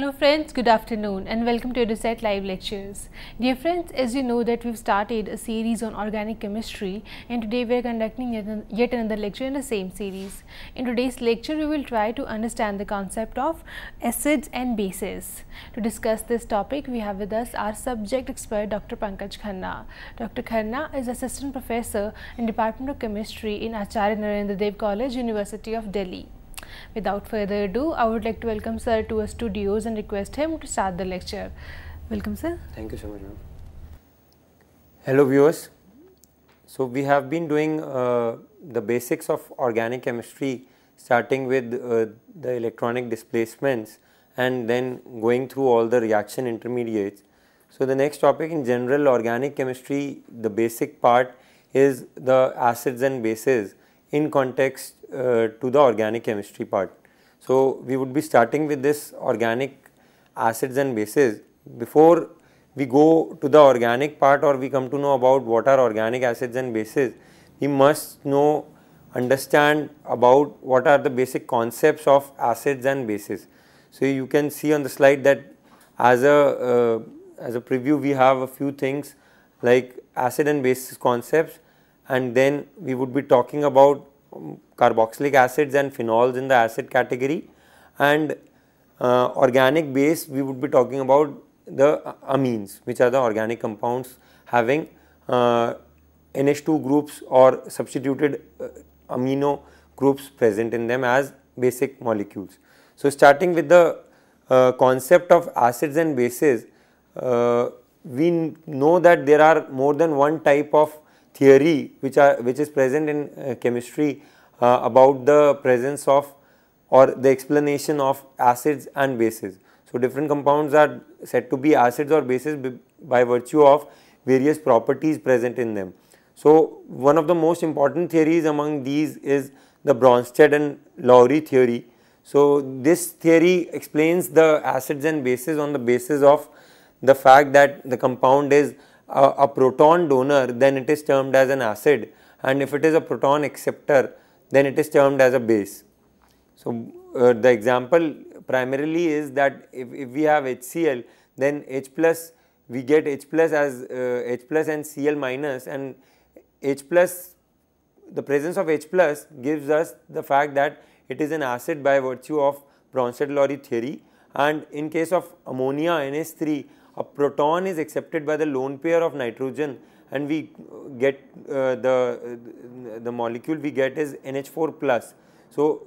Hello friends, good afternoon and welcome to EduSet Live Lectures. Dear friends, as you know that we've started a series on organic chemistry and today we are conducting yet another lecture in the same series. In today's lecture, we will try to understand the concept of acids and bases. To discuss this topic, we have with us our subject expert Dr. Pankaj Khanna. Dr. Khanna is Assistant Professor in Department of Chemistry in Acharya Narendra Dev College, University of Delhi. Without further ado, I would like to welcome Sir to our studios and request him to start the lecture. Welcome, Sir. Thank you so much, ma'am. Hello, viewers. So, we have been doing the basics of organic chemistry, starting with the electronic displacements and then going through all the reaction intermediates. So, the next topic in general organic chemistry, the basic part is the acids and bases in context to the organic chemistry part. So, we would be starting with this organic acids and bases. Before we go to the organic part or we come to know about what are organic acids and bases, we must understand about what are the basic concepts of acids and bases. So, you can see on the slide that as a preview we have a few things like acid and base concepts, and then we would be talking about carboxylic acids and phenols in the acid category, and organic base we would be talking about the amines, which are the organic compounds having NH2 groups or substituted amino groups present in them as basic molecules. So, starting with the concept of acids and bases, we know that there are more than one type of theory which is present in chemistry about the presence of or the explanation of acids and bases. So, different compounds are said to be acids or bases by virtue of various properties present in them. So, one of the most important theories among these is the Bronsted and Lowry theory. So, this theory explains the acids and bases on the basis of the fact that the compound is a proton donor, then it is termed as an acid, and if it is a proton acceptor, then it is termed as a base. So, the example primarily is that if we have HCl, then H plus, we get H plus as H plus and Cl minus, and H plus, the presence of H plus gives us the fact that it is an acid by virtue of Bronsted-Lowry theory. And in case of ammonia NH3, a proton is accepted by the lone pair of nitrogen and we get the molecule we get is NH4 plus. So,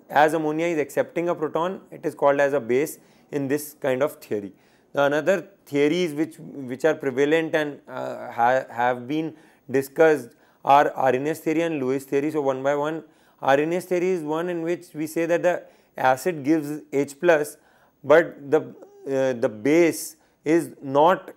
as ammonia is accepting a proton, it is called as a base in this kind of theory. The another theories which are prevalent and have been discussed are Arrhenius theory and Lewis theory. So, one by one, Arrhenius theory is one in which we say that the acid gives H plus, but the base is not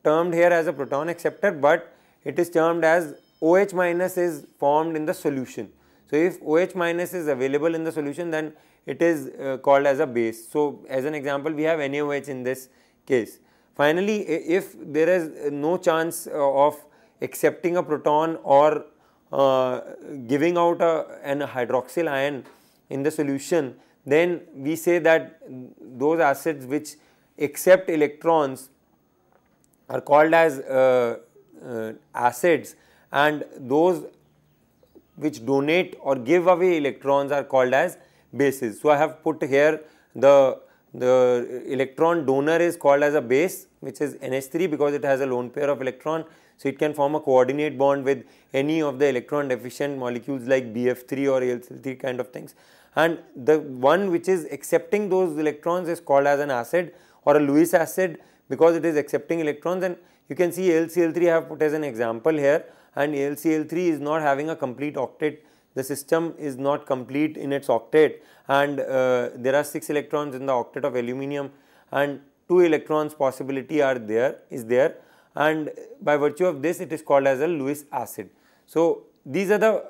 termed here as a proton acceptor, but it is termed as OH minus is formed in the solution. So, if OH minus is available in the solution, then it is called as a base. So, as an example, we have NaOH in this case. Finally, if there is no chance of accepting a proton or giving out an hydroxyl ion in the solution, then we say that those acids which accept electrons are called as acids, and those which donate or give away electrons are called as bases. So, I have put here the electron donor is called as a base, which is NH3 because it has a lone pair of electron. So, it can form a coordinate bond with any of the electron deficient molecules like BF3 or AlCl3 kind of things, and the one which is accepting those electrons is called as an acid or a Lewis acid because it is accepting electrons. And you can see AlCl3 I have put as an example here, and AlCl3 is not having a complete octet. The system is not complete in its octet, and there are 6 electrons in the octet of aluminum and 2 electrons possibility is there, and by virtue of this it is called as a Lewis acid. So, these are the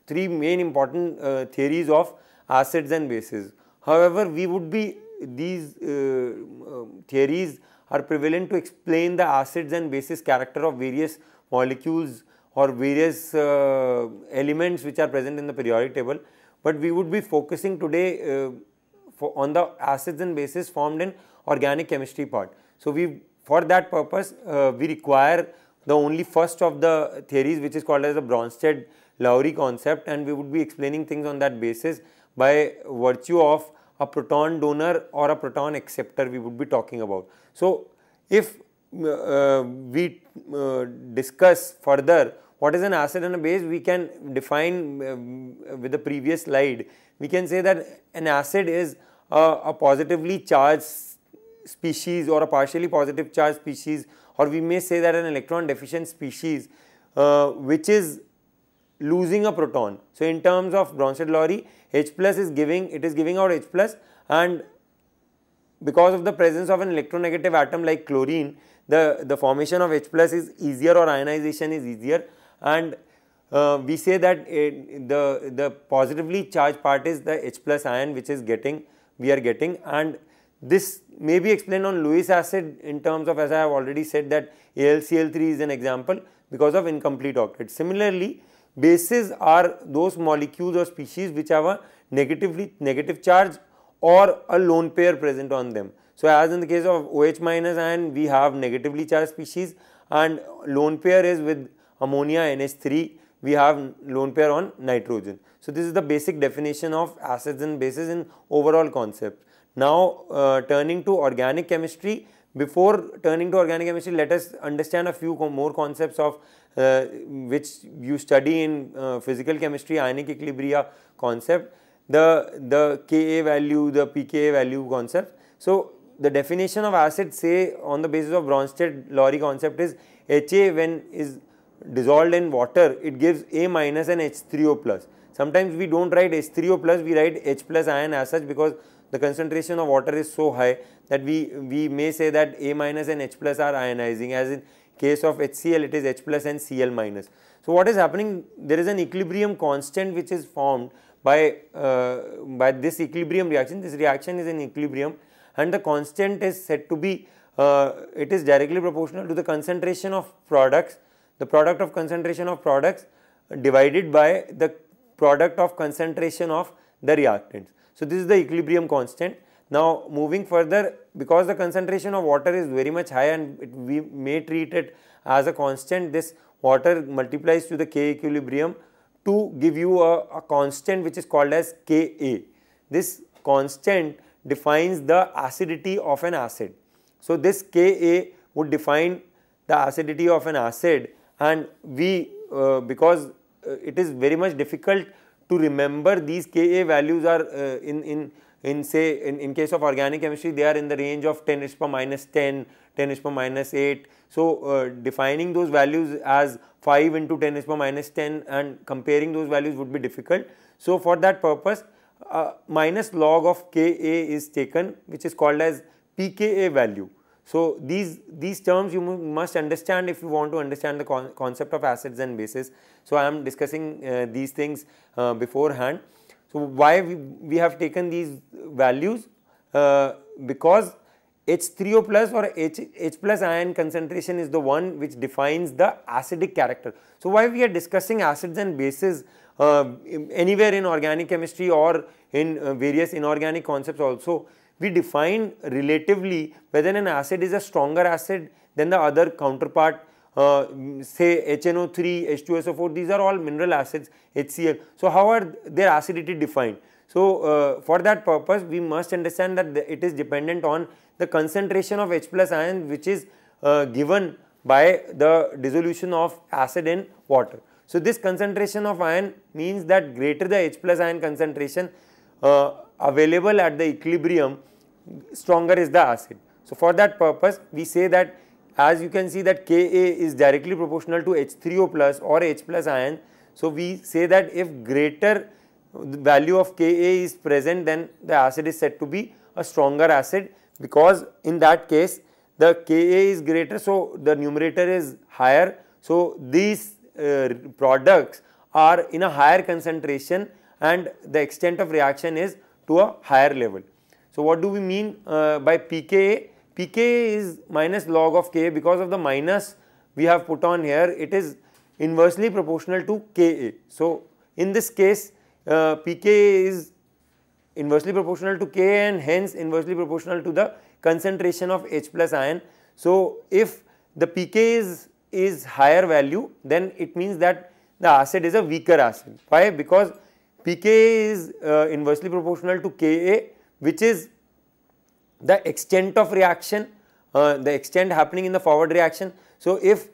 3 main important theories of acids and bases. However, these theories are prevalent to explain the acids and bases character of various molecules or various elements which are present in the periodic table, but we would be focusing today on the acids and bases formed in organic chemistry part. So for that purpose we require the only first of the theories, which is called as the Bronsted-Lowry concept, and we would be explaining things on that basis by virtue of a proton donor or a proton acceptor we would be talking about. So if we discuss further what is an acid and a base, we can define with the previous slide. We can say that an acid is a positively charged species or a partially positive charged species, or we may say that an electron deficient species which is losing a proton. So in terms of Bronsted-Lowry, H plus is giving out H plus, and because of the presence of an electronegative atom like chlorine, the formation of H plus is easier, or ionization is easier, and we say that the positively charged part is the H plus ion which is we are getting, and this may be explained on Lewis acid in terms of, as I have already said, that AlCl3 is an example because of incomplete octet. Similarly, bases are those molecules or species which have a negative charge or a lone pair present on them. So as in the case of OH minus ion, we have negatively charged species, and lone pair is with ammonia NH3, we have lone pair on nitrogen. So this is the basic definition of acids and bases in overall concept. Now turning to organic chemistry, before turning to organic chemistry, let us understand a few more concepts of which you study in physical chemistry, ionic equilibria concept, the Ka value, the pKa value concept. So the definition of acid, say on the basis of Bronsted-Lowry concept, is Ha when is dissolved in water, it gives A minus and H3O plus. Sometimes we don't write H3O plus, we write H plus ion as such, because the concentration of water is so high that we may say that A minus and H plus are ionizing, as in case of HCl it is H plus and Cl minus. So what is happening, there is an equilibrium constant which is formed by this equilibrium reaction. This reaction is in equilibrium, and the constant is said to be it is directly proportional to the concentration of products, the product of concentration of products divided by the product of concentration of the reactants. So this is the equilibrium constant. Now moving further, because the concentration of water is very much high and we may treat it as a constant, this water multiplies to the K equilibrium to give you a constant which is called as Ka. This constant defines the acidity of an acid. So this Ka would define the acidity of an acid, and we because it is very much difficult to remember these Ka values are in case of organic chemistry, they are in the range of 10 raised to minus 10, 10 raised to minus 8. So defining those values as 5 into 10 raised to minus 10 and comparing those values would be difficult. So for that purpose, minus log of Ka is taken, which is called as pKa value. So these terms you must understand if you want to understand the concept of acids and bases. So I am discussing these things beforehand. So why we have taken these values? Because H3O plus or H plus ion concentration is the one which defines the acidic character. So why we are discussing acids and bases anywhere in organic chemistry or in various inorganic concepts also, we define relatively whether an acid is a stronger acid than the other counterpart, say HNO3, H2SO4, these are all mineral acids, HCl. So how are their acidity defined? So for that purpose, we must understand that it is dependent on the concentration of H plus ion which is given by the dissolution of acid in water. So this concentration of ion means that greater the H plus ion concentration available at the equilibrium, stronger is the acid. So for that purpose, we say that, as you can see, that Ka is directly proportional to H3O plus or H plus ion. So we say that if greater value of Ka is present, then the acid is said to be a stronger acid, because in that case the Ka is greater, so the numerator is higher. So these products are in a higher concentration and the extent of reaction is to a higher level. So what do we mean by pKa? pKa is minus log of Ka. Because of the minus we have put on here, it is inversely proportional to Ka. So in this case pKa is inversely proportional to Ka and hence inversely proportional to the concentration of H plus ion. So, if the pK is higher value, then it means that the acid is a weaker acid. Why? Because pK is inversely proportional to Ka, which is the extent of reaction, the extent happening in the forward reaction. So, if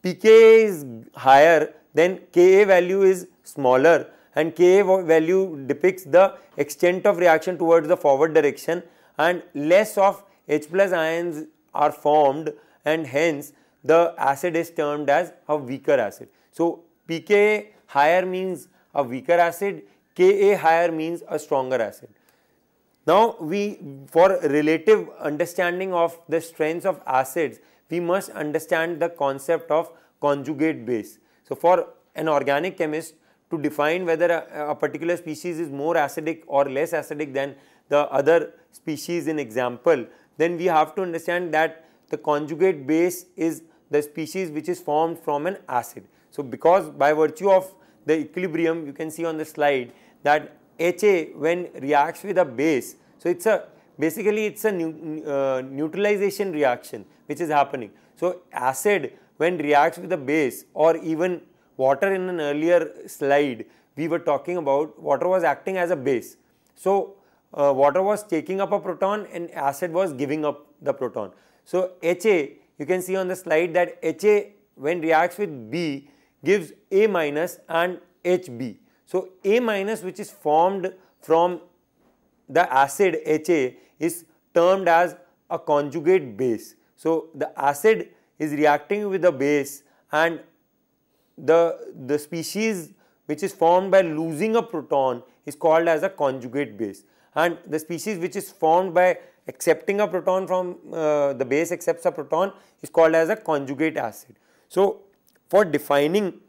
pK is higher, then Ka value is smaller, and Ka value depicts the extent of reaction towards the forward direction, and less of H plus ions are formed, and hence the acid is termed as a weaker acid. So, pK higher means a weaker acid, Ka higher means a stronger acid. Now, for relative understanding of the strengths of acids, we must understand the concept of conjugate base. So, for an organic chemist to define whether a particular species is more acidic or less acidic than the other species in example, then we have to understand that the conjugate base is the species which is formed from an acid. So, because by virtue of the equilibrium, you can see on the slide that Ha when reacts with a base, so it's a basically it's a neutralization reaction which is happening. So, acid when reacts with a base, or even water in an earlier slide we were talking about, water was acting as a base. So, water was taking up a proton and acid was giving up the proton. So, Ha, you can see on the slide that Ha when reacts with B gives A minus and Hb. So, A minus which is formed from the acid Ha is termed as a conjugate base. So, the acid is reacting with the base, and the species which is formed by losing a proton is called as a conjugate base, and the species which is formed by accepting a proton from the base accepts a proton is called as a conjugate acid. So, for defining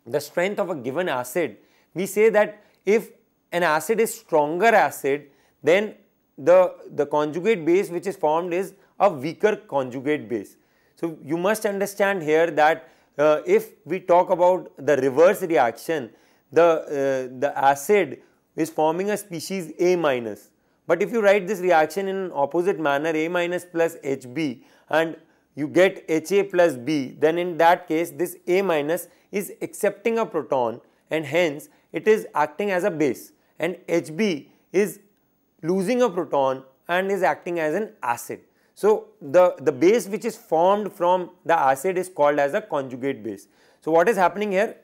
the strength of a given acid, we say that if an acid is stronger acid, then the conjugate base which is formed is a weaker conjugate base. So, you must understand here that if we talk about the reverse reaction, the acid is forming a species A minus, but if you write this reaction in an opposite manner, A minus plus Hb, and you get Ha plus B, then in that case this A minus is accepting a proton and hence it is acting as a base, and Hb is losing a proton and is acting as an acid. So, the base which is formed from the acid is called as a conjugate base. So, what is happening here?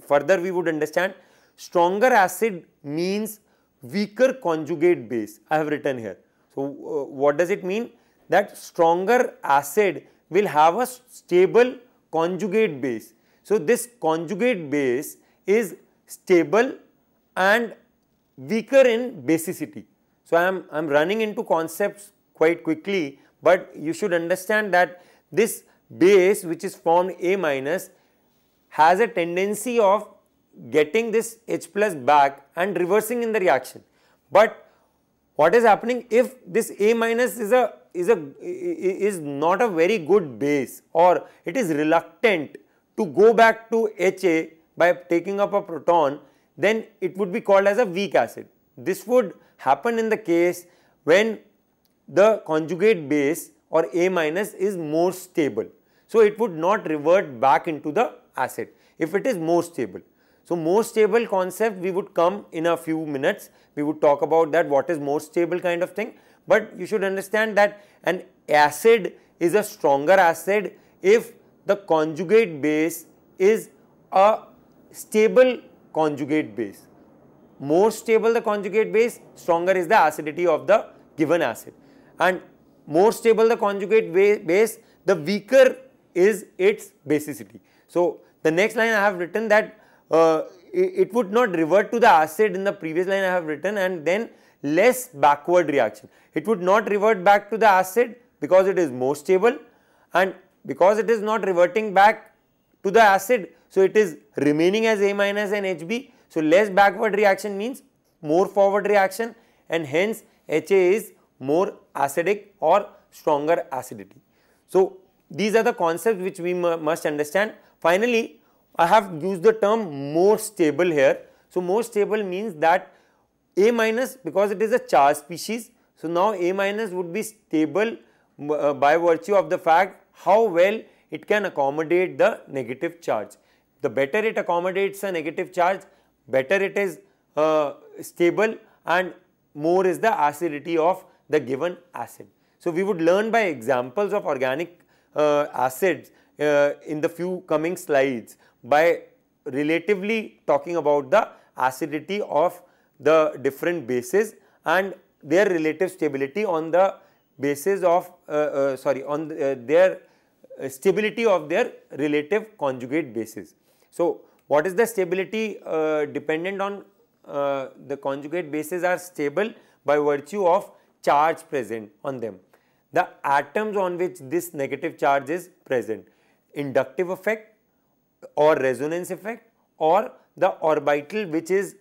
Further we would understand stronger acid means weaker conjugate base. I have written here. So, what does it mean? That stronger acid will have a stable conjugate base. So, this conjugate base is stable and weaker in basicity. So, I am running into concepts quite quickly, but you should understand that this base which is formed A minus has a tendency of getting this H plus back and reversing in the reaction. But what is happening if this A minus is not a very good base, or it is reluctant to go back to Ha by taking up a proton, then it would be called as a weak acid. This would happen in the case when the conjugate base or A minus is more stable. So, it would not revert back into the acid if it is more stable. So, more stable concept we would come in a few minutes, we would talk about that what is more stable kind of thing, but you should understand that an acid is a stronger acid if the conjugate base is a stable conjugate base. More stable the conjugate base, stronger is the acidity of the given acid, and more stable the conjugate base, the weaker is its basicity. So, the next line I have written that it would not revert to the acid in the previous line I have written, and then less backward reaction. It would not revert back to the acid because it is more stable, and because it is not reverting back to the acid, so it is remaining as A minus and Hb. So, less backward reaction means more forward reaction, and hence Ha is more acidic or stronger acidity. So, these are the concepts which we must understand. Finally, I have used the term more stable here. So, more stable means that A minus, because it is a charged species, so now A minus would be stable by virtue of the fact how well it can accommodate the negative charge. The better it accommodates a negative charge, better it is stable, and more is the acidity of the given acid. So, we would learn by examples of organic acids in the few coming slides by relatively talking about the acidity of the different bases and their relative stability on the basis of their stability of their relative conjugate bases. So, what is the stability dependent on the conjugate bases are stable by virtue of charge present on them, the atoms on which this negative charge is present, inductive effect or resonance effect, or the orbital which is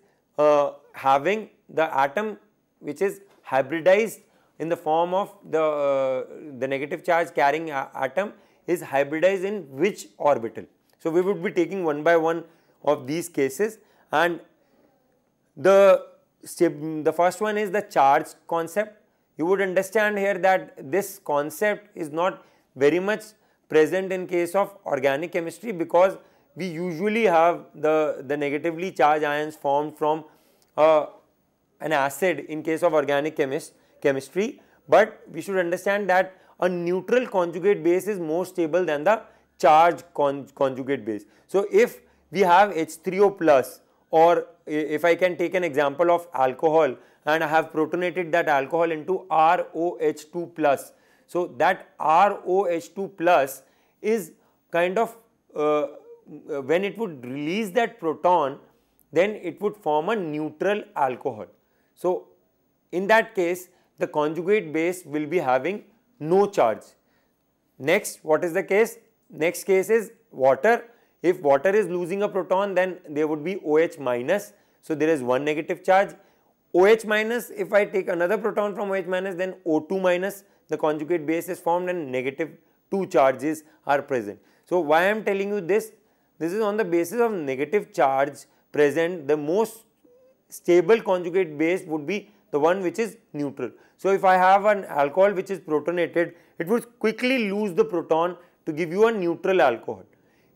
having the atom which is hybridized in the form of the negative charge carrying atom is hybridized in which orbital. So, we would be taking one by one of these cases, and the first one is the charge concept. You would understand here that this concept is not very much present in case of organic chemistry, because we usually have the negatively charged ions formed from an acid in case of organic chemistry, but we should understand that a neutral conjugate base is more stable than the charged conjugate base. So, if we have H3O plus, or if I can take an example of alcohol and I have protonated that alcohol into ROH2 plus. So, that ROH2 plus is kind of when it would release that proton, then it would form a neutral alcohol. So, in that case the conjugate base will be having no charge. Next, what is the case? Next case is water. If water is losing a proton, then there would be OH minus. So, there is one negative charge. OH minus, if I take another proton from OH minus, then O2 minus, the conjugate base is formed and negative 2 charges are present. So, why I am telling you this? This is on the basis of negative charge present, the most stable conjugate base would be the one which is neutral. So, if I have an alcohol which is protonated, it would quickly lose the proton to give you a neutral alcohol.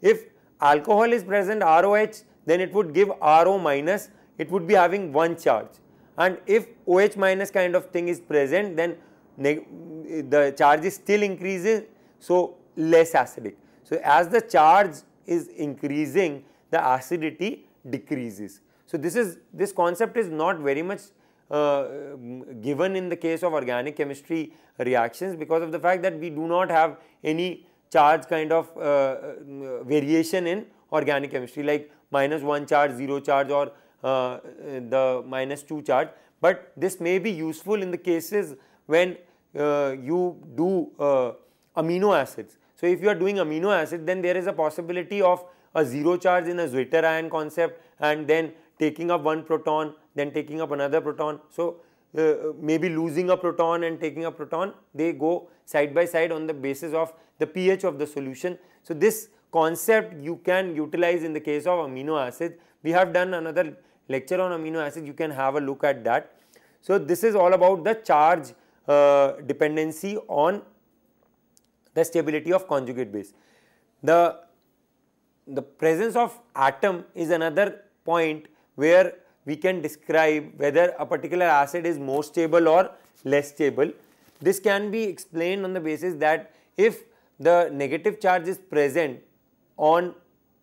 If alcohol is present ROH, then it would give RO minus, it would be having one charge, and if OH minus kind of thing is present, then the charge is still increasing, so less acidic. So, as the charge is increasing, the acidity decreases. So, this concept is not very much given in the case of organic chemistry reactions, because of the fact that we do not have any charge kind of variation in organic chemistry, like -1 charge, 0 charge, or the -2 charge, but this may be useful in the cases when you do amino acids. So, if you are doing amino acid, then there is a possibility of a 0 charge in a Zwitter ion concept and then taking up one proton, then taking up another proton. So, maybe losing a proton and taking a proton, they go side by side on the basis of the pH of the solution. So, this concept you can utilize in the case of amino acids. We have done another lecture on amino acids, you can have a look at that. So, this is all about the charge dependency on the stability of conjugate base. The presence of atom is another point where we can describe whether a particular acid is more stable or less stable. This can be explained on the basis that if the negative charge is present on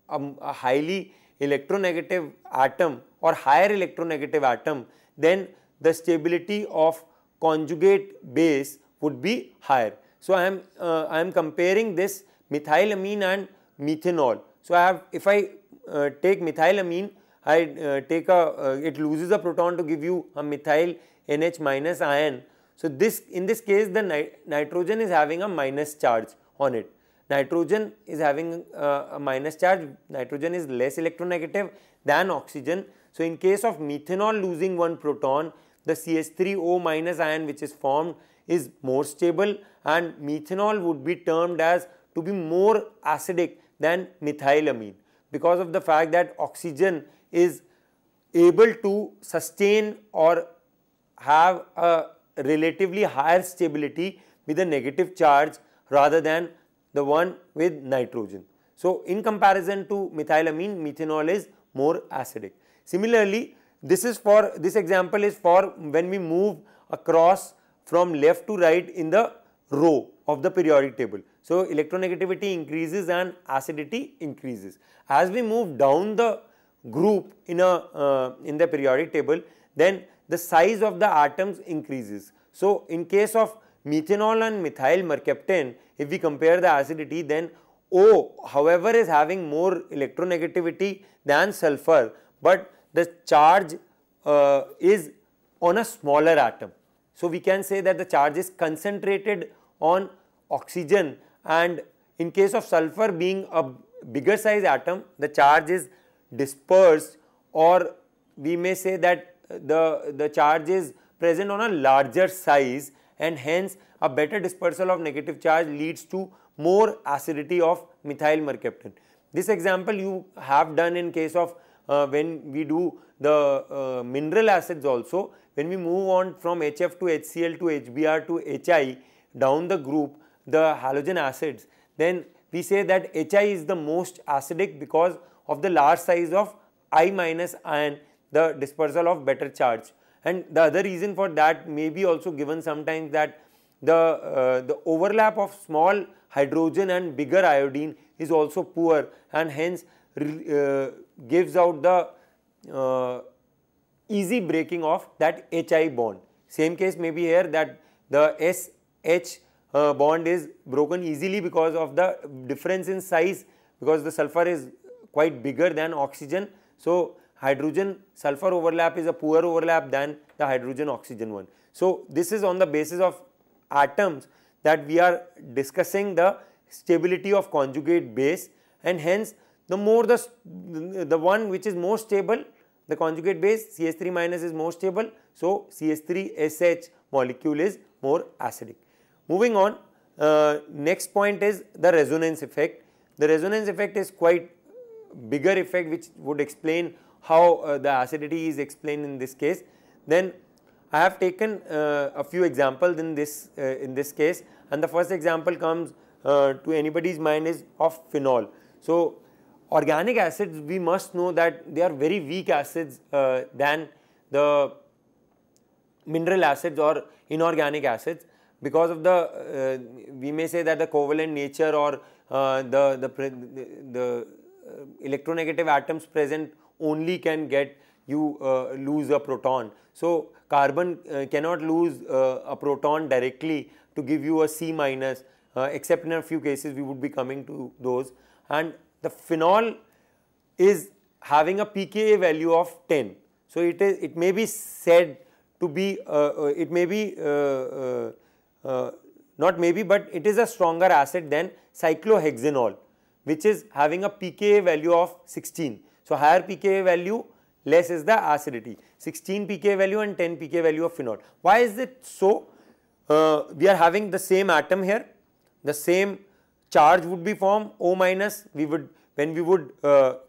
a highly electronegative atom or higher electronegative atom, then the stability of conjugate base would be higher. So, I am comparing this methylamine and methanol. So, if I take methylamine, I take it loses a proton to give you a methyl NH minus ion. So, in this case the nitrogen is having a minus charge on it. Nitrogen is having a minus charge, nitrogen is less electronegative than oxygen. So, in case of methanol losing one proton, the CH3O minus ion which is formed is more stable, and methanol would be termed as to be more acidic than methylamine, because of the fact that oxygen is able to sustain or have a relatively higher stability with a negative charge rather than the one with nitrogen. So, in comparison to methylamine, methanol is more acidic. Similarly, this example is for when we move across from left to right in the row of the periodic table. So, electronegativity increases and acidity increases. As we move down the group in the periodic table, then the size of the atoms increases. So, in case of methanol and methyl mercaptan, if we compare the acidity, then O however is having more electronegativity than sulfur, but the charge is on a smaller atom. So, we can say that the charge is concentrated on oxygen, and in case of sulfur being a bigger size atom, the charge is dispersed, or we may say that the charge is present on a larger size, and hence a better dispersal of negative charge leads to more acidity of methyl mercaptan. This example you have done in case of when we do the mineral acids also. When we move on from HF to HCl to HBr to HI down the group, the halogen acids, then we say that HI is the most acidic because of the large size of I minus ion, the dispersal of better charge. And the other reason for that may be also given sometimes, that the overlap of small hydrogen and bigger iodine is also poor, and hence gives out the easy breaking of that HI bond. Same case may be here, that the SH bond is broken easily because of the difference in size, because the sulfur is quite bigger than oxygen. So, hydrogen sulfur overlap is a poor overlap than the hydrogen oxygen one. So, this is on the basis of atoms that we are discussing the stability of conjugate base, and hence the more the one which is more stable, the conjugate base CH3 minus is more stable. So, CH3SH molecule is more acidic. Moving on, next point is the resonance effect. The resonance effect is quite bigger effect, which would explain how the acidity is explained in this case. Then I have taken a few examples in this case, and the first example comes to anybody's mind is of phenol. So, organic acids, we must know that they are very weak acids than the mineral acids or inorganic acids, because of the we may say that the covalent nature or the electronegative atoms present only can get you lose a proton. So, carbon cannot lose a proton directly to give you a C minus, except in a few cases we would be coming to those. And the phenol is having a pKa value of 10. So, it may be said to be it may be not maybe, but it is a stronger acid than cyclohexanol, which is having a pKa value of 16. So, higher pKa value, less is the acidity, 16 pKa value and 10 pKa value of phenol. Why is it so? We are having the same atom here, the same charge would be formed, O minus, we would, when we would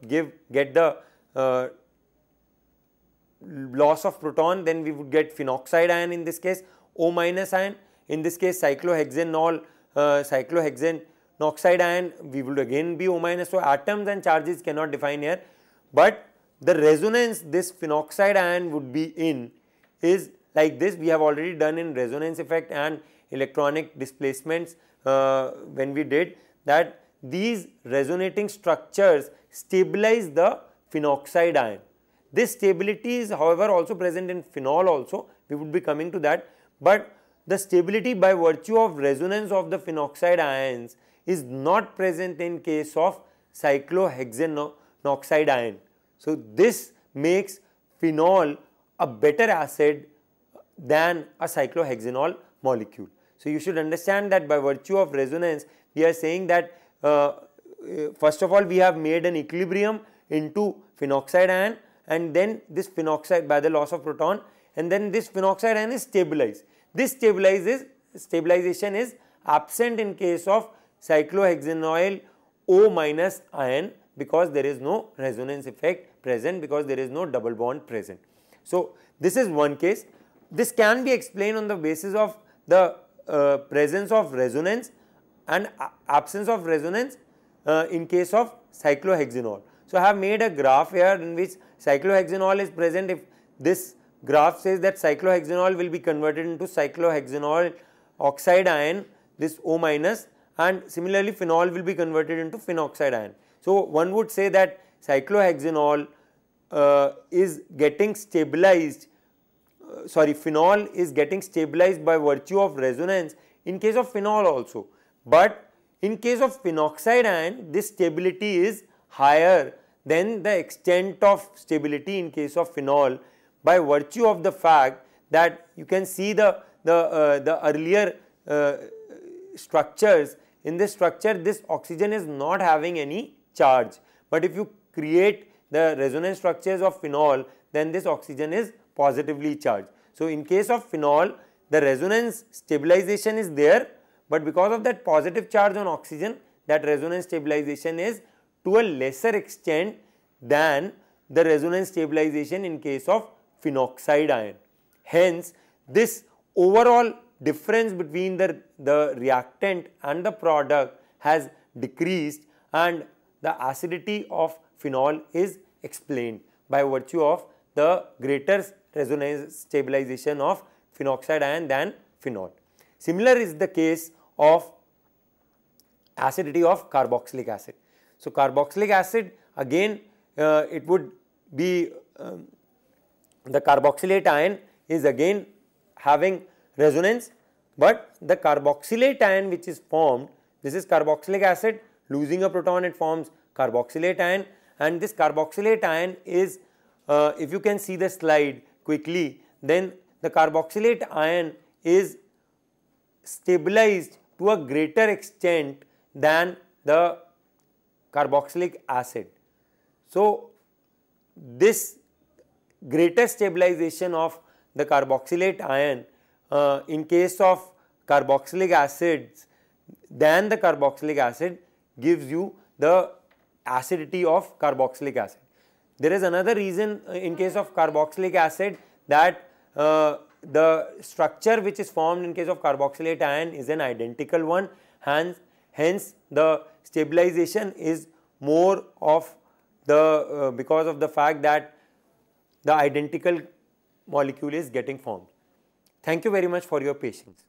get the loss of proton, then we would get phenoxide ion in this case, O minus ion, in this case cyclohexanol, cyclohexanoxide ion, we would again be O minus. So, atoms and charges cannot define here, but the resonance this phenoxide ion would be in is like this. We have already done in resonance effect and electronic displacements when we did that these resonating structures stabilize the phenoxide ion. This stability is however also present in phenol also, we would be coming to that, but the stability by virtue of resonance of the phenoxide ions is not present in case of cyclohexanoxide ion. So, this makes phenol a better acid than a cyclohexanol molecule. So, you should understand that by virtue of resonance we are saying that first of all we have made an equilibrium into phenoxide ion, and then this phenoxide by the loss of proton, and then this phenoxide ion is stabilized. This stabilization is absent in case of cyclohexanoyl O minus ion, because there is no resonance effect present because there is no double bond present. So, this is one case. This can be explained on the basis of the presence of resonance and absence of resonance in case of cyclohexanol. So, I have made a graph here in which cyclohexanol is present. If this graph says that cyclohexanol will be converted into cyclohexanol oxide ion, this O minus, and similarly phenol will be converted into phenoxide ion. So, one would say that cyclohexanol is getting stabilized, phenol is getting stabilized by virtue of resonance in case of phenol also, but in case of phenoxide ion this stability is higher than the extent of stability in case of phenol by virtue of the fact that you can see the earlier structures. In this structure this oxygen is not having any charge, but if you create the resonance structures of phenol then this oxygen is positively charged. So, in case of phenol the resonance stabilization is there, but because of that positive charge on oxygen that resonance stabilization is to a lesser extent than the resonance stabilization in case of phenoxide ion. Hence, this overall difference between the reactant and the product has decreased and the acidity of phenol is explained by virtue of the greater resonance stabilization of phenoxide ion than phenol. Similar is the case of acidity of carboxylic acid. So, carboxylic acid again it would be the carboxylate ion is again having resonance, but the carboxylate ion which is formed, this is carboxylic acid losing a proton, it forms carboxylate ion, and this carboxylate ion is if you can see the slide quickly, then the carboxylate ion is stabilized to a greater extent than the carboxylic acid. So, this greater stabilization of the carboxylate ion in case of carboxylic acids than the carboxylic acid gives you the acidity of carboxylic acid. There is another reason in case of carboxylic acid that the structure which is formed in case of carboxylate ion is an identical one, hence the stabilization is more of the because of the fact that the identical molecule is getting formed. Thank you very much for your patience.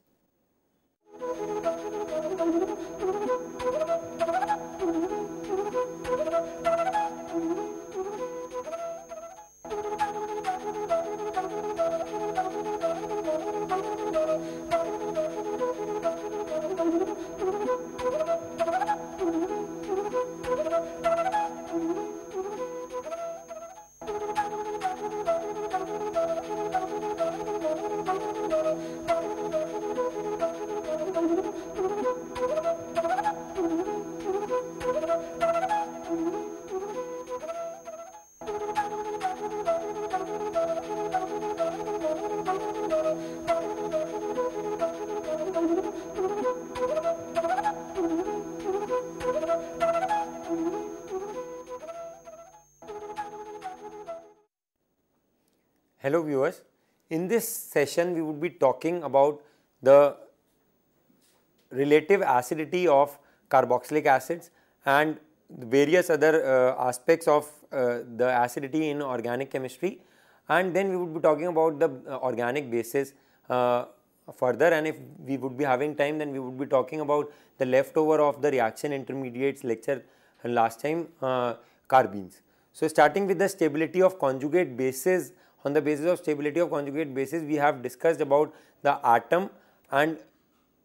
Hello viewers, in this session we would be talking about the relative acidity of carboxylic acids and various other aspects of the acidity in organic chemistry, and then we would be talking about the organic bases further, and if we would be having time then we would be talking about the leftover of the reaction intermediates lecture last time, carbenes. So, starting with the stability of conjugate bases. On the basis of stability of conjugate bases, we have discussed about the atom and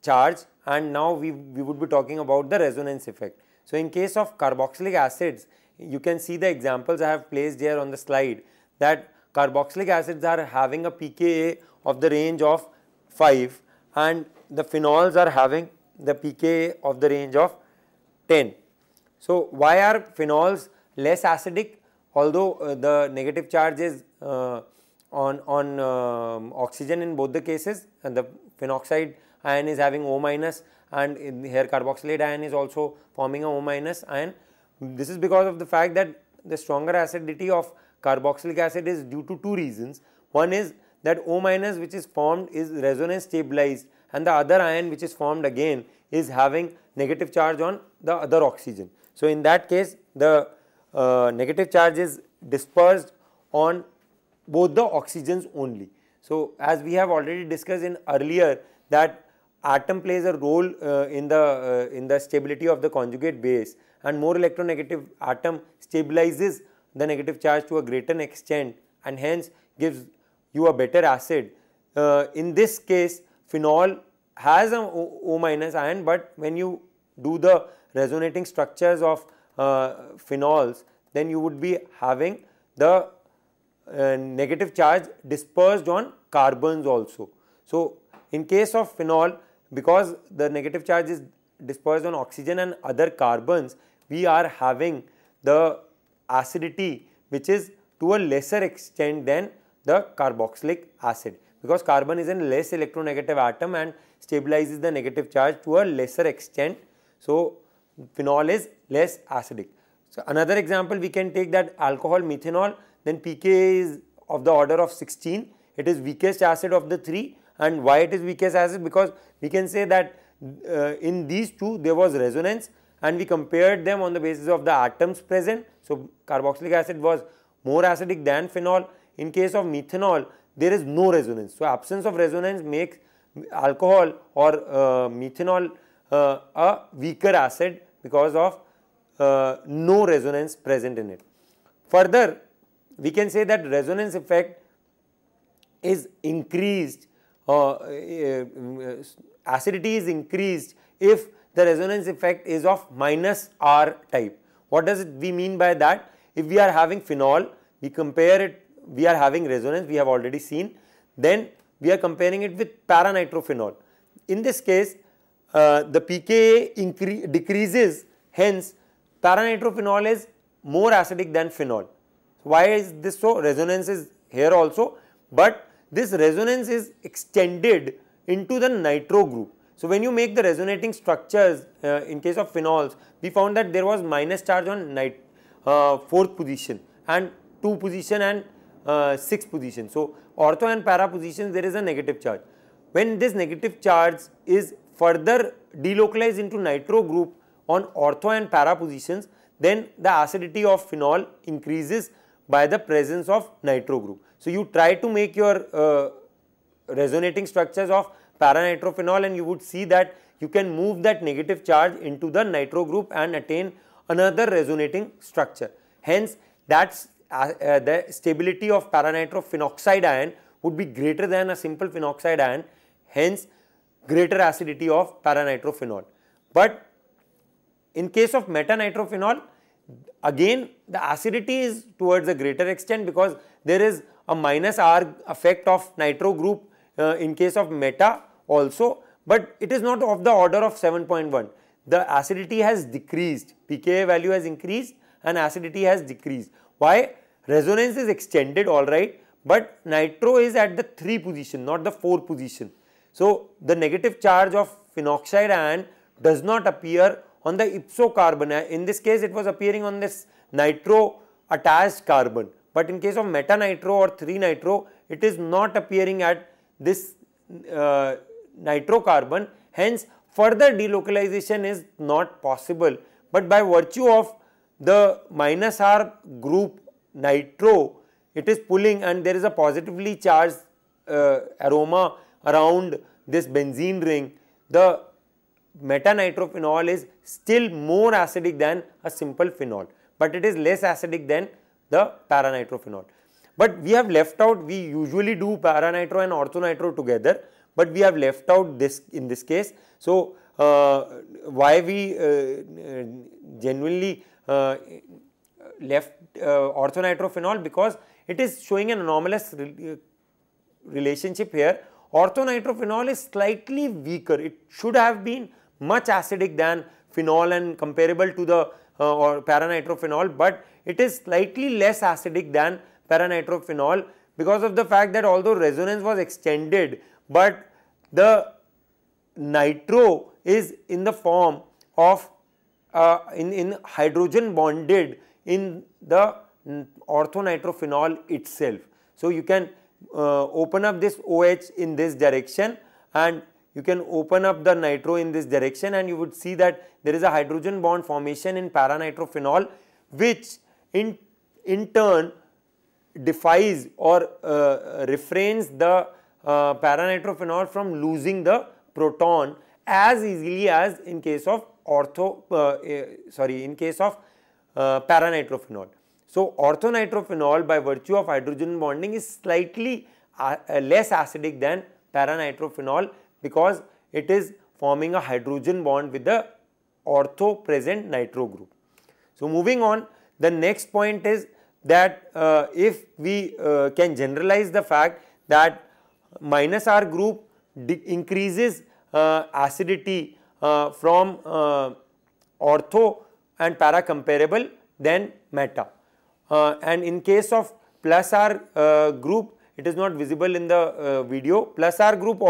charge, and now we would be talking about the resonance effect. So, in case of carboxylic acids, you can see the examples I have placed here on the slide, that carboxylic acids are having a pKa of the range of 5 and the phenols are having the pKa of the range of 10. So, why are phenols less acidic? Although the negative charge is on oxygen in both the cases, and the phenoxide ion is having O minus, and in here carboxylate ion is also forming a O minus ion. This is because of the fact that the stronger acidity of carboxylic acid is due to two reasons. One is that O minus which is formed is resonance stabilized, and the other ion which is formed again is having negative charge on the other oxygen. So, in that case the negative charge is dispersed on both the oxygens only. So, as we have already discussed in earlier that atom plays a role in the stability of the conjugate base, and more electronegative atom stabilizes the negative charge to a greater extent and hence gives you a better acid. In this case phenol has an O minus ion, but when you do the resonating structures of phenols, then you would be having the negative charge dispersed on carbons also. So, in case of phenol, because the negative charge is dispersed on oxygen and other carbons, we are having the acidity which is to a lesser extent than the carboxylic acid, because carbon is a less electronegative atom and stabilizes the negative charge to a lesser extent. So, phenol is less acidic. So, another example we can take that alcohol methanol, then pKa is of the order of 16, it is weakest acid of the three. And why it is weakest acid? Because we can say that in these two there was resonance and we compared them on the basis of the atoms present. So, carboxylic acid was more acidic than phenol. In case of methanol there is no resonance. So, absence of resonance makes alcohol or methanol a weaker acid because of no resonance present in it. Further, we can say that resonance effect is increased, acidity is increased if the resonance effect is of minus R type. What does we mean by that? If we are having phenol, we compare it, we are having resonance, we have already seen, then we are comparing it with paranitrophenol. In this case, the pKa decreases, hence paranitrophenol is more acidic than phenol. Why is this so? Resonance is here also, but this resonance is extended into the nitro group. So, when you make the resonating structures in case of phenols, we found that there was minus charge on 4th position and 2 position and 6th position. So, ortho and para positions there is a negative charge. When this negative charge is further delocalized into nitro group on ortho and para positions, then the acidity of phenol increases by the presence of nitro group. So, you try to make your resonating structures of paranitrophenol and you would see that you can move that negative charge into the nitro group and attain another resonating structure. Hence, that's the stability of paranitrophenol ion would be greater than a simple phenoxide ion, hence greater acidity of paranitrophenol. But in case of metanitrophenol, again the acidity is towards a greater extent because there is a minus R effect of nitro group in case of meta also, but it is not of the order of 7.1. The acidity has decreased, pKa value has increased and acidity has decreased. Why? Resonance is extended, alright, but nitro is at the 3 position, not the 4 position. So, the negative charge of phenoxide ion does not appear on the ipso carbon. In this case, it was appearing on this nitro attached carbon, but in case of metanitro or 3 nitro, it is not appearing at this nitro carbon. Hence, further delocalization is not possible, but by virtue of the minus R group nitro, it is pulling and there is a positively charged aroma around this benzene ring. The metanitrophenol is still more acidic than a simple phenol, but it is less acidic than the paranitrophenol. But we have left out, we usually do paranitro and orthonitro together, but we have left out this in this case. So, why we genuinely left orthonitrophenol? Because it is showing an anomalous relationship here. Orthonitrophenol is slightly weaker, it should have been much acidic than phenol and comparable to the or paranitrophenol, but it is slightly less acidic than paranitrophenol because of the fact that although resonance was extended, but the nitro is in the form of in hydrogen bonded in the orthonitrophenol itself. So you can open up this OH in this direction and you can open up the nitro in this direction, and you would see that there is a hydrogen bond formation in paranitrophenol, which in turn defies or refrains the paranitrophenol from losing the proton as easily as in case of paranitrophenol. So orthonitrophenol, by virtue of hydrogen bonding, is slightly less acidic than paranitrophenol because it is forming a hydrogen bond with the ortho present nitro group. So moving on, the next point is that if we can generalize the fact that minus R group increases acidity from ortho and para comparable than meta, and in case of plus R group, it is not visible in the video. Plus R group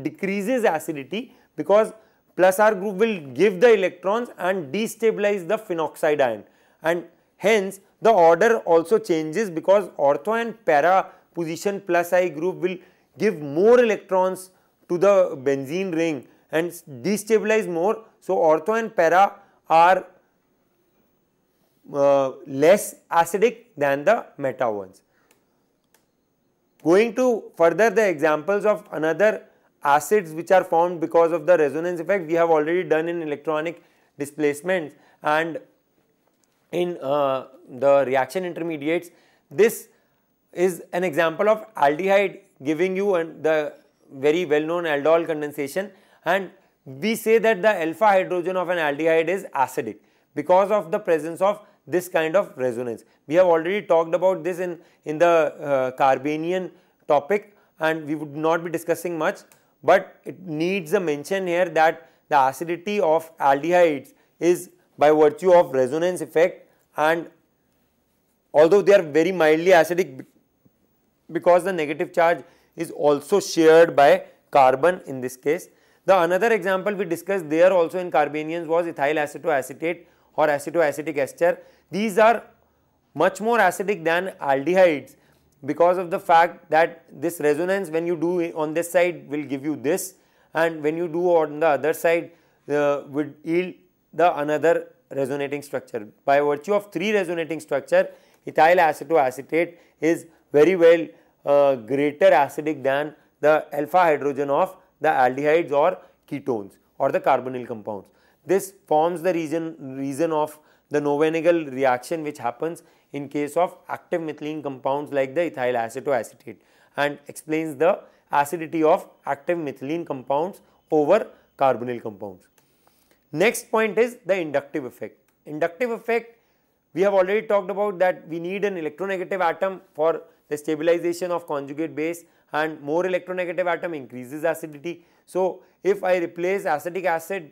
decreases acidity because plus R group will give the electrons and destabilize the phenoxide ion, and hence the order also changes because ortho and para position plus I group will give more electrons to the benzene ring and destabilize more. So ortho and para are less acidic than the meta ones. Going to further the examples of another acids which are formed because of the resonance effect, we have already done in electronic displacements and in the reaction intermediates. This is an example of aldehyde giving you the very well known aldol condensation, and we say that the alpha hydrogen of an aldehyde is acidic because of the presence of this kind of resonance. We have already talked about this in the Carbenian topic, and we would not be discussing much, but it needs a mention here that the acidity of aldehydes is by virtue of resonance effect, and although they are very mildly acidic because the negative charge is also shared by carbon in this case. The another example we discussed there also in Carbenians was ethyl acetoacetate or acetoacetic ester. These are much more acidic than aldehydes because of the fact that this resonance, when you do on this side, will give you this, and when you do on the other side would yield the another resonating structure. By virtue of 3 resonating structure, ethyl acetoacetate is very well greater acidic than the alpha hydrogen of the aldehydes or ketones or the carbonyl compounds. This forms the reason of the Knoevenagel reaction which happens in case of active methylene compounds like the ethyl acetoacetate, and explains the acidity of active methylene compounds over carbonyl compounds. Next point is the inductive effect. Inductive effect, we have already talked about that we need an electronegative atom for the stabilization of conjugate base, and more electronegative atom increases acidity. So if I replace acetic acid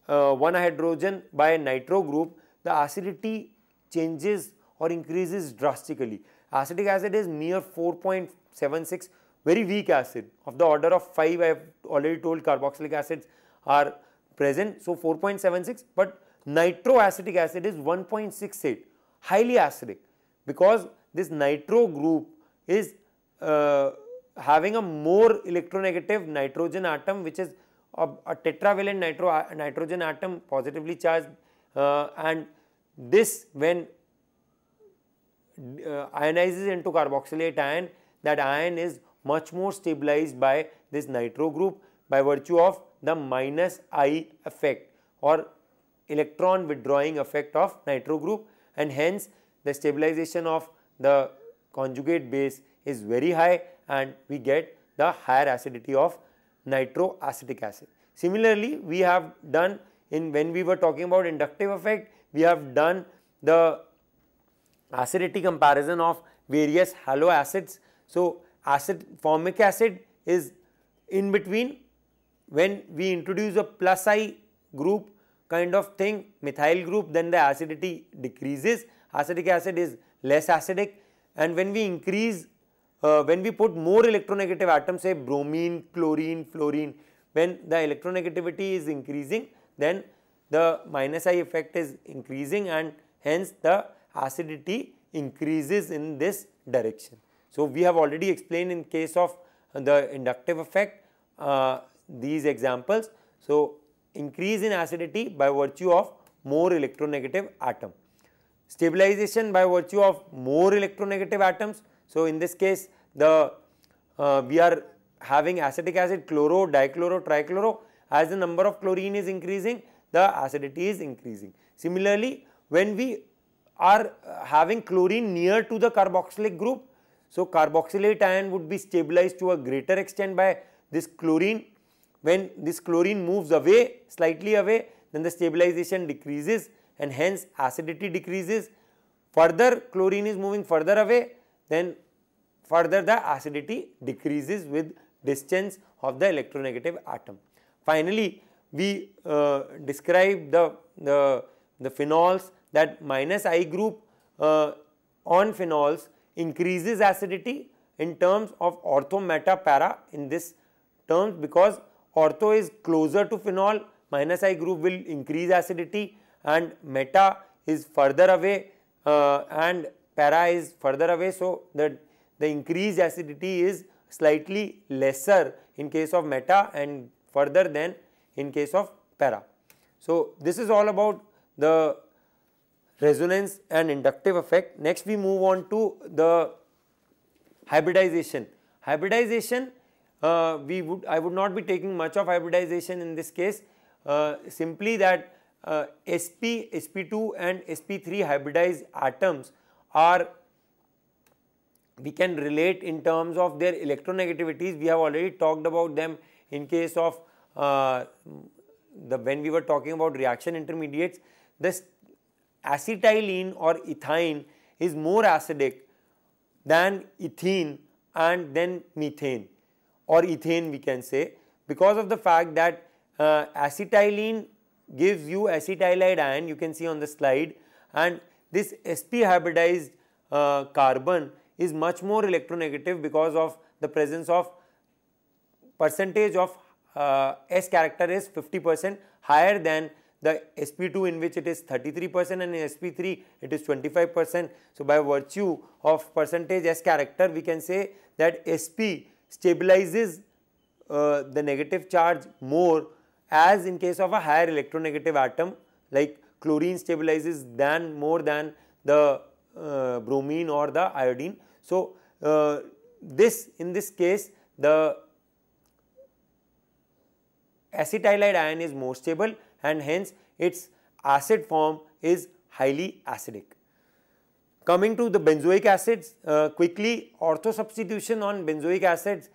1 hydrogen by a nitro group, the acidity changes or increases drastically. Acetic acid is mere 4.76, very weak acid of the order of 5. I have already told carboxylic acids are present, so 4.76, but nitroacetic acid is 1.68, highly acidic because this nitro group is having a more electronegative nitrogen atom, which is a tetravalent nitrogen atom positively charged, and this when ionizes into carboxylate ion, that ion is much more stabilized by this nitro group by virtue of the minus I effect or electron withdrawing effect of nitro group, and hence the stabilization of the conjugate base is very high and we get the higher acidity of nitroacetic acid. Similarly, we have done when we were talking about inductive effect, we have done the acidity comparison of various halo acids. So formic acid is in between. When we introduce a plus I group kind of thing, methyl group, then the acidity decreases, acetic acid is less acidic, and when we increase when we put more electronegative atoms, say bromine, chlorine, fluorine, when the electronegativity is increasing, then the minus I effect is increasing and hence the acidity increases in this direction. So, we have already explained in case of the inductive effect these examples. So, increase in acidity by virtue of more electronegative atom. Stabilization by virtue of more electronegative atoms. So, in this case the we are having acetic acid, chloro, dichloro, trichloro. As the number of chlorine is increasing, the acidity is increasing. Similarly, when we are having chlorine near to the carboxylic group, so carboxylate ion would be stabilized to a greater extent by this chlorine. When this chlorine moves away, slightly away, then the stabilization decreases and hence acidity decreases. Further chlorine is moving further away, then further the acidity decreases with distance of the electronegative atom. Finally, we describe the phenols, that minus I group on phenols increases acidity in terms of ortho, meta, para in this terms, because ortho is closer to phenol, minus I group will increase acidity, and meta is further away and para is further away. So, the increased acidity is slightly lesser in case of meta and further than in case of para. So, this is all about the resonance and inductive effect. Next we move on to the hybridization. Hybridization, I would not be taking much of hybridization in this case, simply that sp, sp2 and sp3 hybridized atoms are, we can relate in terms of their electronegativities. We have already talked about them in case of when we were talking about reaction intermediates. This acetylene or ethine is more acidic than ethene and then methane or ethane, we can say, because of the fact that acetylene gives you acetylide ion, you can see on the slide, and this sp hybridized carbon is much more electronegative because of the presence of percentage of S character is 50% higher than the sp2, in which it is 33% and in sp3 it is 25%. So, by virtue of percentage S character, we can say that sp stabilizes the negative charge more, as in case of a higher electronegative atom like chlorine stabilizes more than the bromine or the iodine. So, in this case the acetylide ion is more stable and hence its acid form is highly acidic. Coming to the benzoic acids, quickly, ortho substitution on benzoic acids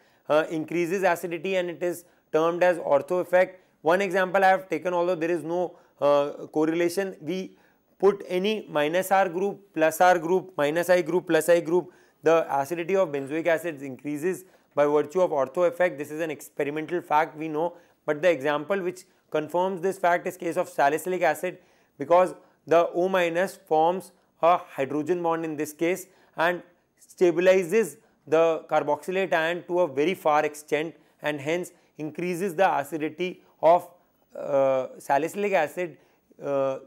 increases acidity and it is termed as ortho effect. One example I have taken, although there is no correlation, we put any minus R group, plus R group, minus I group, plus I group, the acidity of benzoic acids increases by virtue of ortho effect. This is an experimental fact, we know, but the example which confirms this fact is case of salicylic acid, because the O minus forms a hydrogen bond in this case and stabilizes the carboxylate ion to a very far extent and hence increases the acidity of salicylic acid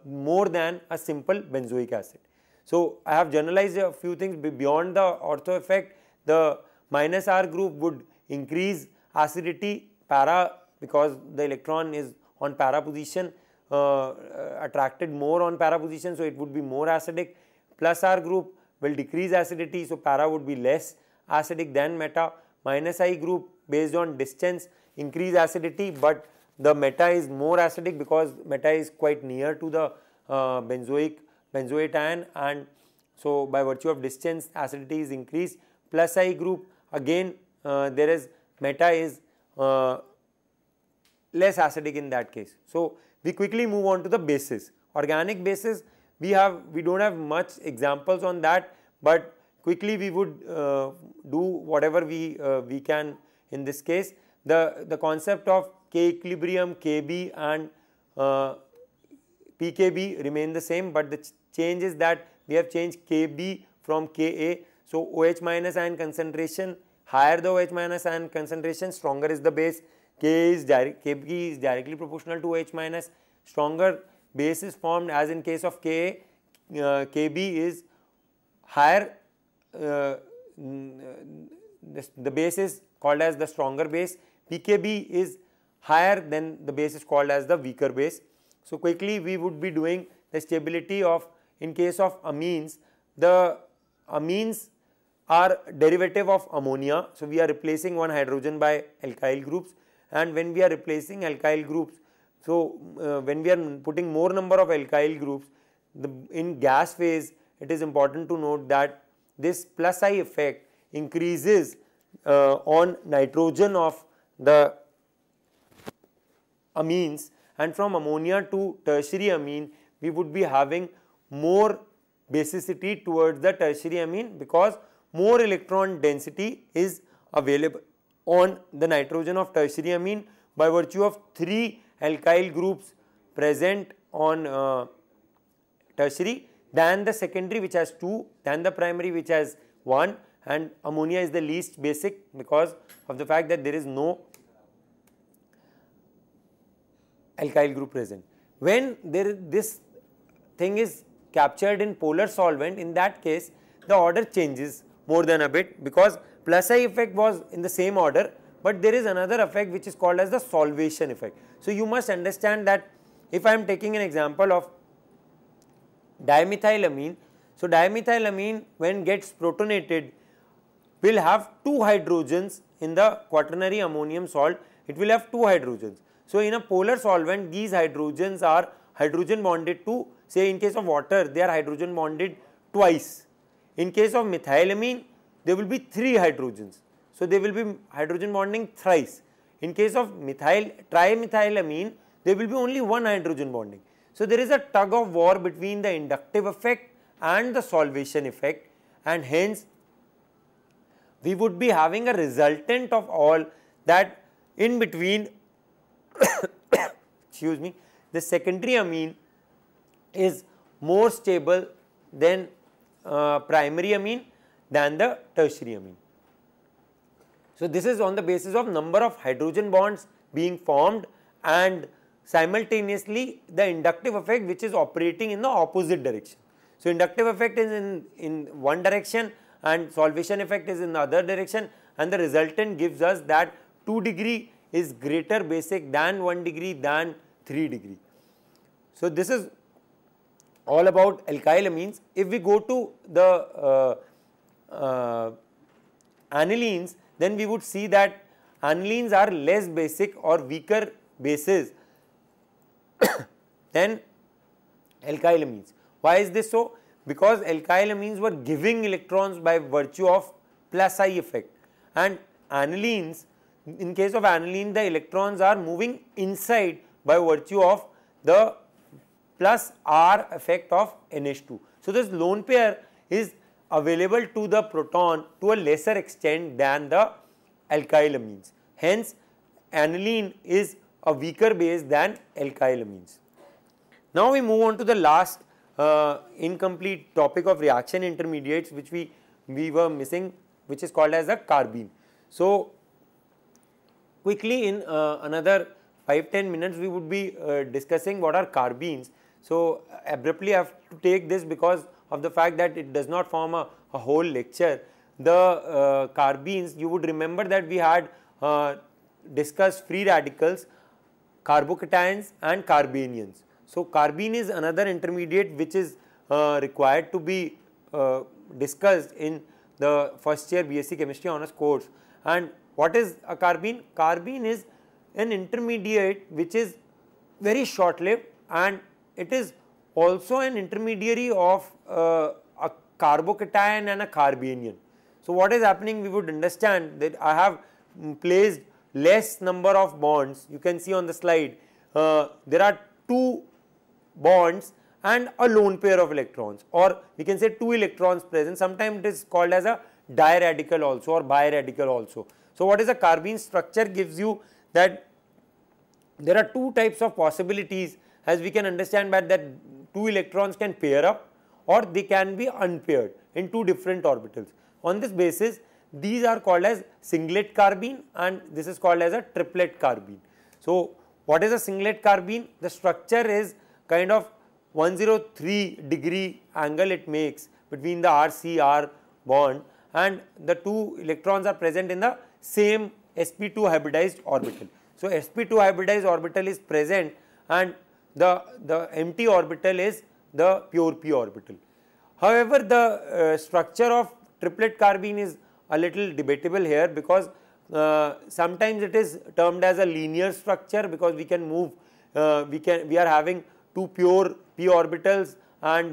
more than a simple benzoic acid. So, I have generalized a few things beyond the ortho effect. The minus R group would increase acidity, para, because the electron is on para position, attracted more on para position, so it would be more acidic. Plus R group will decrease acidity, so para would be less acidic than meta. Minus I group based on distance increase acidity, but the meta is more acidic because meta is quite near to the benzoate ion, and so by virtue of distance acidity is increased. Plus I group, again there is meta is less acidic in that case. So, we quickly move on to the bases. Organic bases, we do not have much examples on that, but quickly we would do whatever we can in this case. The concept of K equilibrium, Kb and pKb remain the same, but the change is that we have changed Kb from Ka. So, OH minus ion concentration, higher the OH minus ion concentration, stronger is the base. Kb is directly proportional to OH minus. Stronger base is formed, as in case of Ka, Kb is higher, the base is called as the stronger base, pKb is higher, then the base is called as the weaker base. So quickly we would be doing the stability of, in case of amines, the amines are derivative of ammonia. So we are replacing one hydrogen by alkyl groups, and when we are replacing alkyl groups, so when we are putting more number of alkyl groups in gas phase, it is important to note that this plus I effect increases on nitrogen of the amines, and from ammonia to tertiary amine we would be having more basicity towards the tertiary amine, because more electron density is available on the nitrogen of tertiary amine by virtue of 3 alkyl groups present on tertiary than the secondary which has 2, than the primary which has 1, and ammonia is the least basic because of the fact that there is no alkyl group present. When this thing is captured in polar solvent, in that case the order changes more than a bit, because plus I effect was in the same order, but there is another effect which is called as the solvation effect. So you must understand that if I am taking an example of dimethylamine, so dimethylamine when gets protonated will have 2 hydrogens in the quaternary ammonium salt, it will have 2 hydrogens. So in a polar solvent these hydrogens are hydrogen bonded to, say in case of water they are hydrogen bonded twice. In case of methylamine there will be 3 hydrogens, so they will be hydrogen bonding thrice. In case of trimethylamine there will be only 1 hydrogen bonding. So there is a tug of war between the inductive effect and the solvation effect, and hence we would be having a resultant of all that in between excuse me, the secondary amine is more stable than primary amine than the tertiary amine. So this is on the basis of number of hydrogen bonds being formed and simultaneously the inductive effect which is operating in the opposite direction. So inductive effect is in one direction and solvation effect is in the other direction, and the resultant gives us that 2 degree is greater basic than 1 degree than 3 degree. So this is all about alkyl amines. If we go to the anilines, then we would see that anilines are less basic or weaker bases than alkyl amines. Why is this so? Because alkyl amines were giving electrons by virtue of plus I effect, and anilines, in case of aniline the electrons are moving inside by virtue of the plus R effect of NH2. So this lone pair is available to the proton to a lesser extent than the alkyl amines. Hence aniline is a weaker base than alkyl amines. Now we move on to the last incomplete topic of reaction intermediates which we were missing, which is called as a carbene. So quickly in another 5-10 minutes we would be discussing what are carbenes. So abruptly I have to take this because of the fact that it does not form a whole lecture. The carbenes, you would remember that we had discussed free radicals, carbocations and carbanions. So carbene is another intermediate which is required to be discussed in the first year BSc Chemistry Honours course. And what is a carbene? Carbene is an intermediate which is very short lived, and it is also an intermediary of a carbocation and a carbanion. So what is happening, we would understand that I have placed less number of bonds. You can see on the slide there are 2 bonds and a lone pair of electrons, or we can say 2 electrons present. Sometimes it is called as a diradical also or biradical also. So what is a carbene structure gives you that there are 2 types of possibilities, as we can understand by that 2 electrons can pair up or they can be unpaired in 2 different orbitals. On this basis these are called as singlet carbene and this is called as a triplet carbene. So what is a singlet carbene? The structure is kind of 103 degree angle it makes between the RC-R bond, and the two electrons are present in the same sp2 hybridized orbital. So, sp2 hybridized orbital is present and the empty orbital is the pure p orbital. However, the structure of triplet carbene is a little debatable here, because sometimes it is termed as a linear structure, because we can move, we are having two pure p orbitals, and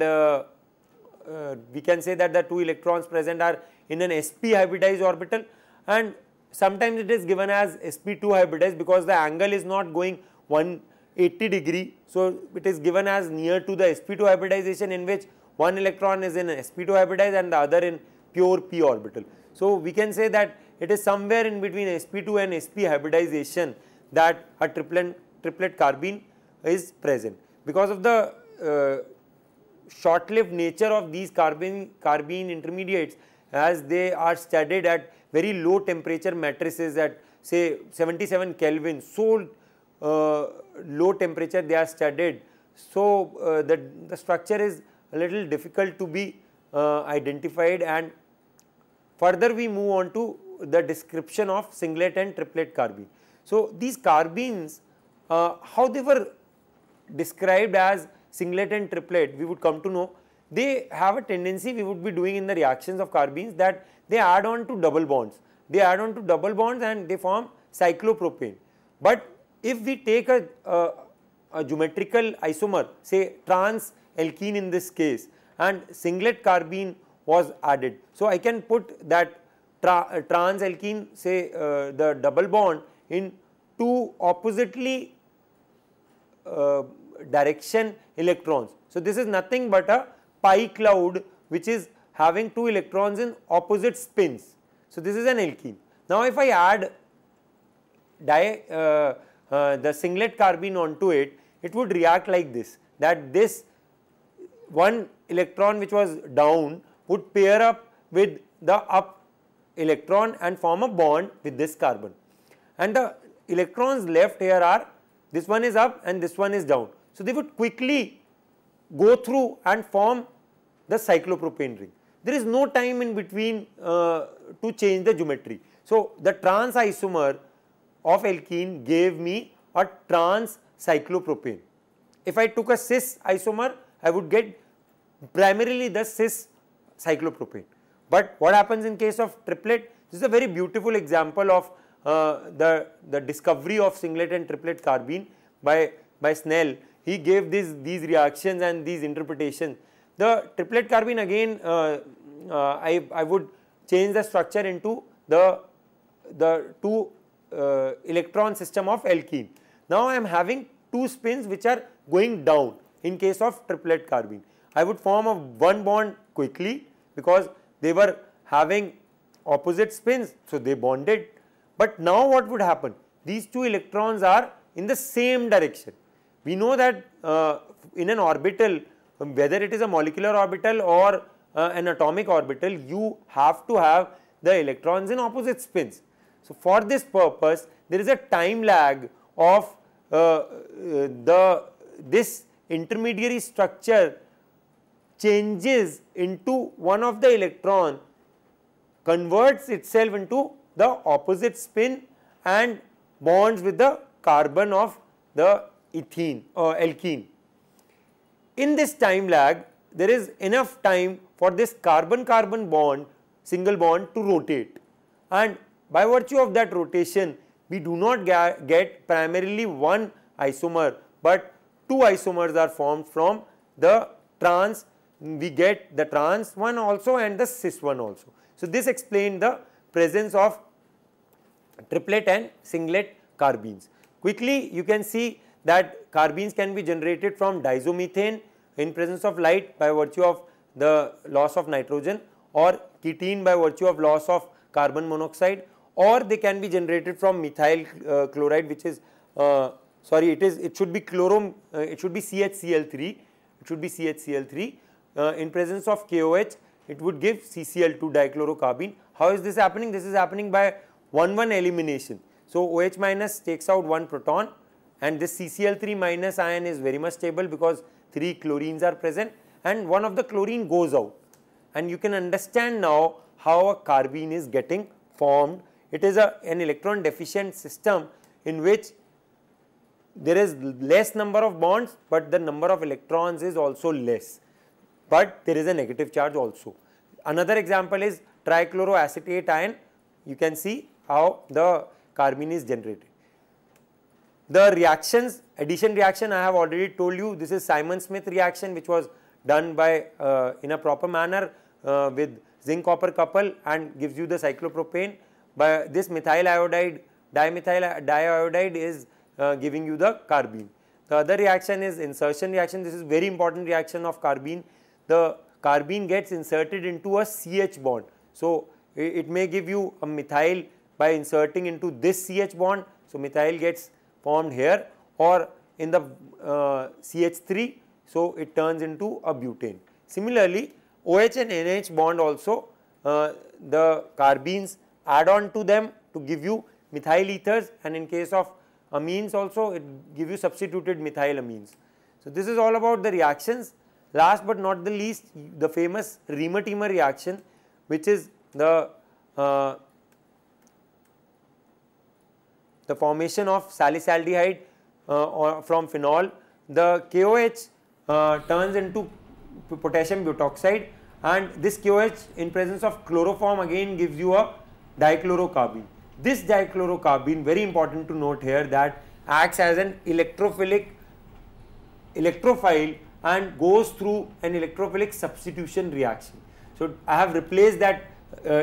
we can say that the two electrons present are in an sp hybridized orbital, and sometimes it is given as sp2 hybridized because the angle is not going 180 degree. So, it is given as near to the sp2 hybridization, in which one electron is in sp2 hybridized and the other in pure p orbital. So, we can say that it is somewhere in between sp2 and sp hybridization that a triplet carbene is present. Because of the short-lived nature of these carbene intermediates, as they are studied at very low temperature matrices at say 77 Kelvin, so low temperature they are studied. So, the structure is a little difficult to be identified, and further we move on to the description of singlet and triplet carbene. So, these carbenes, how they were described as singlet and triplet, we would come to know they have a tendency, we would be doing in the reactions of carbenes, that they add on to double bonds. They add on to double bonds and they form cyclopropane. But if we take a geometrical isomer, say trans alkene in this case, and singlet carbene was added. So, I can put that trans alkene, say the double bond, in two oppositely direction electrons. So, this is nothing but a pi cloud which is having two electrons in opposite spins. So, this is an alkene. Now, if I add the singlet carbene onto it, it would react like this, that this one electron which was down would pair up with the up electron and form a bond with this carbon, and the electrons left here are, this one is up and this one is down. So, they would quickly go through and form the cyclopropane ring. There is no time in between to change the geometry. So, the trans isomer of alkene gave me a trans cyclopropane. If I took a cis isomer, I would get primarily the cis cyclopropane. But what happens in case of triplet? This is a very beautiful example of the discovery of singlet and triplet carbene by Snell. He gave these reactions and these interpretations. The triplet carbene again, I would change the structure into the two electron system of alkene. Now, I am having two spins which are going down in case of triplet carbene. I would form a one bond quickly because they were having opposite spins, so they bonded. But now what would happen? These two electrons are in the same direction. We know that in an orbital, whether it is a molecular orbital or an atomic orbital, you have to have the electrons in opposite spins. So, for this purpose, there is a time lag of this intermediary structure changes into one of the electron, converts itself into the opposite spin and bonds with the carbon of the ethene or alkene. In this time lag, there is enough time for this carbon-carbon bond, single bond, to rotate, and by virtue of that rotation, we do not get primarily one isomer, but two isomers are formed from the trans. We get the trans one also and the cis one also. So, this explained the presence of triplet and singlet carbenes. Quickly, you can see that carbenes can be generated from diazomethane in presence of light by virtue of the loss of nitrogen, or ketene by virtue of loss of carbon monoxide, or they can be generated from methyl chloride, which is it should be it should be CHCl3, it should be CHCl3 in presence of KOH, it would give CCl2 dichlorocarbene. How is this happening? This is happening by 1-1 elimination. So, OH minus takes out one proton, and this CCl3 minus ion is very much stable because 3 chlorines are present and one of the chlorine goes out, and you can understand now how a carbene is getting formed. It is an electron deficient system in which there is less number of bonds, but the number of electrons is also less, but there is a negative charge also. Another example is trichloroacetate ion. You can see how the carbene is generated. The reactions, addition reaction, I have already told you, this is Simon-Smith reaction which was done by in a proper manner with zinc copper couple and gives you the cyclopropane. By this methyl iodide, dimethyl diiodide is giving you the carbene. The other reaction is insertion reaction. This is very important reaction of carbene. The carbene gets inserted into a CH bond. So, it may give you a methyl by inserting into this CH bond. So, methyl gets formed here, or in the CH3, so it turns into a butane. Similarly, OH and NH bond also, the carbenes add on to them to give you methyl ethers, and in case of amines also it give you substituted methyl amines. So, this is all about the reactions. Last but not the least, the famous Riemer-Tiemer reaction, which is the formation of salicylaldehyde from phenol. The KOH turns into potassium butoxide, and this KOH in presence of chloroform again gives you a dichlorocarbene. This dichlorocarbene, very important to note here, that acts as an electrophile and goes through an electrophilic substitution reaction. So, I have replaced that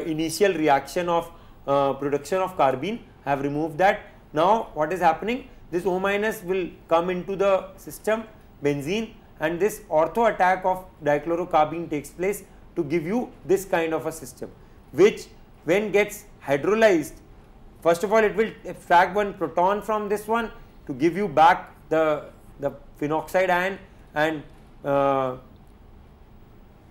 initial reaction of production of carbene, I have removed that. Now, what is happening? This O minus will come into the system, benzene, and this ortho attack of dichlorocarbene takes place to give you this kind of a system, which when gets hydrolyzed, first of all it will extract one proton from this one to give you back the phenoxide ion and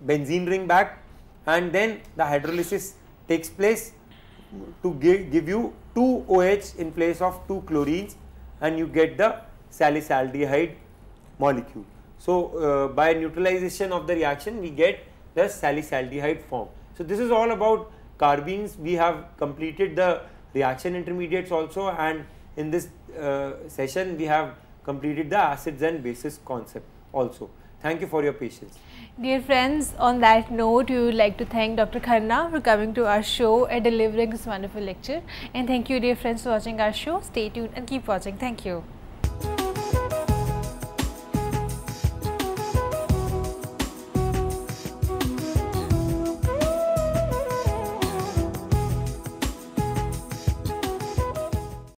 benzene ring back, and then the hydrolysis takes place to give you 2 OH in place of 2 chlorines, and you get the salicylaldehyde molecule. So, by neutralization of the reaction we get the salicylaldehyde form. So, this is all about carbenes. We have completed the reaction intermediates also, and in this session we have completed the acids and bases concept also. Thank you for your patience. Dear friends, on that note, we would like to thank Dr. Khanna for coming to our show and delivering this wonderful lecture. And thank you, dear friends, for watching our show. Stay tuned and keep watching. Thank you.